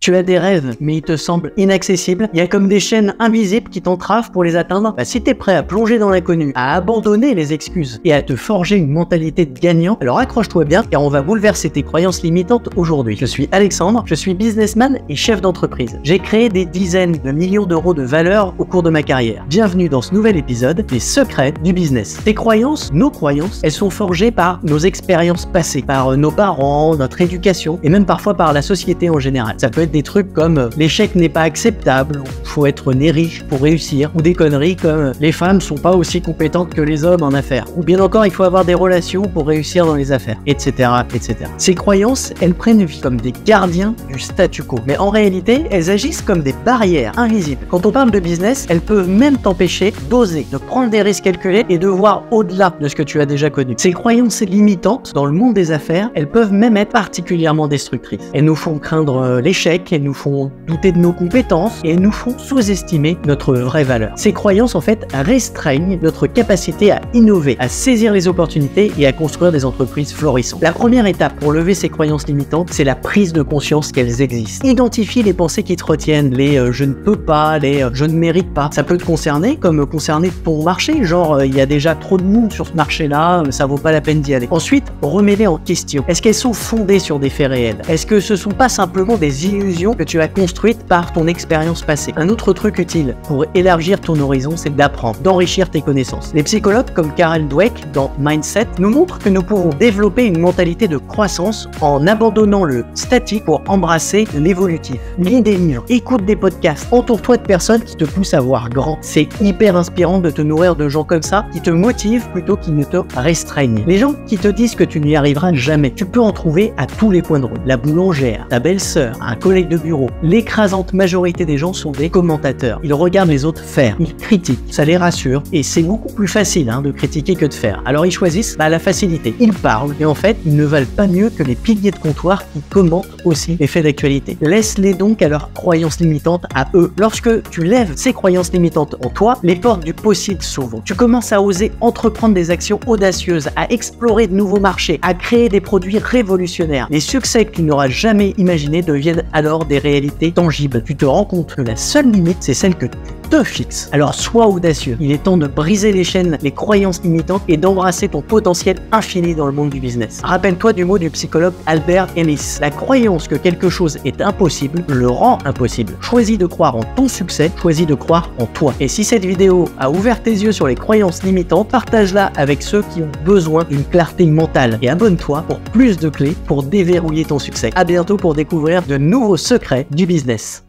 Tu as des rêves, mais ils te semblent inaccessibles. Il y a comme des chaînes invisibles qui t'entravent pour les atteindre. Si t'es prêt à plonger dans l'inconnu, à abandonner les excuses et à te forger une mentalité de gagnant, alors accroche-toi bien car on va bouleverser tes croyances limitantes aujourd'hui. Je suis Alexandre, je suis businessman et chef d'entreprise. J'ai créé des dizaines de millions d'euros de valeur au cours de ma carrière. Bienvenue dans ce nouvel épisode des secrets du business. Tes croyances, nos croyances, elles sont forgées par nos expériences passées, par nos parents, notre éducation et même parfois par la société en général. Ça peut être des trucs comme l'échec n'est pas acceptable, faut être né riche pour réussir, ou des conneries comme les femmes sont pas aussi compétentes que les hommes en affaires, ou bien encore il faut avoir des relations pour réussir dans les affaires, etc. etc. Ces croyances, elles prennent vie comme des gardiens du statu quo, mais en réalité, elles agissent comme des barrières invisibles. Quand on parle de business, elles peuvent même t'empêcher d'oser, de prendre des risques calculés et de voir au-delà de ce que tu as déjà connu. Ces croyances limitantes dans le monde des affaires, elles peuvent même être particulièrement destructrices. Elles nous font craindre l'échec, elles nous font douter de nos compétences et elles nous font sous-estimer notre vraie valeur. Ces croyances en fait restreignent notre capacité à innover, à saisir les opportunités et à construire des entreprises florissantes. La première étape pour lever ces croyances limitantes, c'est la prise de conscience qu'elles existent. Identifie les pensées qui te retiennent, les je ne peux pas, les je ne mérite pas. Ça peut te concerner comme concerner ton marché, genre il y a déjà trop de monde sur ce marché-là, ça vaut pas la peine d'y aller. Ensuite, remets-les en question. Est-ce qu'elles sont fondées sur des faits réels? Est-ce que ce sont pas simplement des illusions que tu as construites par ton expérience passée? Un autre truc utile pour élargir ton horizon, c'est d'apprendre, d'enrichir tes connaissances. Les psychologues comme Carol Dweck dans Mindset nous montrent que nous pouvons développer une mentalité de croissance en abandonnant le statique pour embrasser l'évolutif. Lis des livres, écoute des podcasts, entoure-toi de personnes qui te poussent à voir grand. C'est hyper inspirant de te nourrir de gens comme ça qui te motivent plutôt qu'ils ne te restreignent. Les gens qui te disent que tu n'y arriveras jamais, tu peux en trouver à tous les coins de rue. La boulangère, ta belle-sœur, un collègue de bureau. L'écrasante majorité des gens sont des commentateurs. Ils regardent les autres faire, ils critiquent, ça les rassure et c'est beaucoup plus facile de critiquer que de faire. Alors ils choisissent la facilité. Ils parlent et en fait ils ne valent pas mieux que les piliers de comptoir qui commentent aussi les faits d'actualité. Laisse-les donc à leurs croyances limitantes à eux. Lorsque tu lèves ces croyances limitantes en toi, les portes du possible s'ouvrent. Tu commences à oser entreprendre des actions audacieuses, à explorer de nouveaux marchés, à créer des produits révolutionnaires. Les succès que tu n'auras jamais imaginés deviennent alors des réalités tangibles. Tu te rends compte que la seule limite, c'est celle que tu te fixes. Alors sois audacieux. Il est temps de briser les chaînes, les croyances limitantes et d'embrasser ton potentiel infini dans le monde du business. Rappelle-toi du mot du psychologue Albert Ellis. La croyance que quelque chose est impossible le rend impossible. Choisis de croire en ton succès, choisis de croire en toi. Et si cette vidéo a ouvert tes yeux sur les croyances limitantes, partage-la avec ceux qui ont besoin d'une clarté mentale. Et abonne-toi pour plus de clés pour déverrouiller ton succès. À bientôt pour découvrir de nouveaux secrets du business.